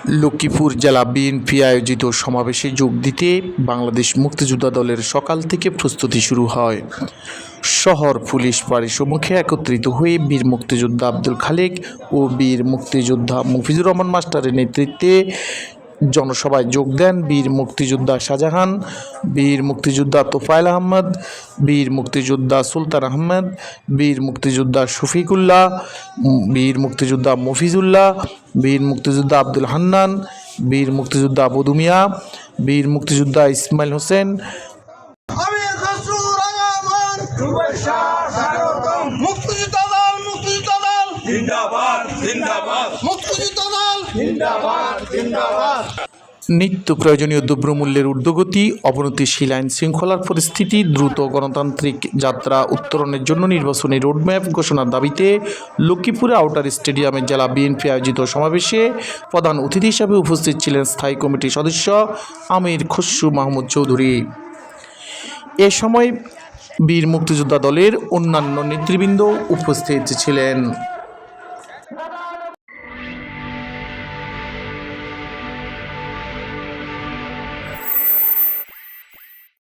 লক্ষ্মীপুর জেলা বিএনপি আয়োজিত সমাবেশে যোগ দিতে বাংলাদেশ মুক্তিযোদ্ধা দলের সকাল থেকে প্রস্তুতি শুরু হয়। শহর পুলিশ ফাঁড়ির সম্মুখে একত্রিত হয়ে বীর মুক্তিযোদ্ধা আব্দুল খালেক ও বীর মুক্তিযোদ্ধা মফিজুর রহমান মাস্টারের নেতৃত্বে জনসভায় যোগ দেন বীর মুক্তিযোদ্ধা শাহজাহান, বীর মুক্তিযোদ্ধা তোফায়েল আহমদ, বীর মুক্তিযোদ্ধা সুলতান আহমেদ, বীর মুক্তিযোদ্ধা শফিকুল্লাহ, বীর মুক্তিযোদ্ধা মফিজুল্লাহ, বীর মুক্তিযোদ্ধা আব্দুল হান্নান, বীর মুক্তিযোদ্ধা বদু মিয়া, বীর মুক্তিযোদ্ধা ইসমাইল হোসেন, মুক্তিযোদ্ধা দল জিন্দাবাদ জিন্দাবাদ, মুক্তিযোদ্ধা দল জিন্দাবাদ জিন্দাবাদ। নিত্য প্রয়োজনীয় দ্রব্যমূল্যের ঊর্ধ্বগতি, অবনতিশীল আইন শৃঙ্খলার পরিস্থিতি, দ্রুত গণতান্ত্রিক যাত্রা উত্তরণের জন্য নির্বাচনী রোডম্যাপ ঘোষণার দাবিতে লক্ষ্মীপুরে আউটার স্টেডিয়ামে জেলা বিএনপি আয়োজিত সমাবেশে প্রধান অতিথি হিসাবে উপস্থিত ছিলেন স্থায়ী কমিটির সদস্য আমির খসরু মাহমুদ চৌধুরী। এ সময় বীর মুক্তিযোদ্ধা দলের অন্যান্য নেতৃবৃন্দ উপস্থিত ছিলেন।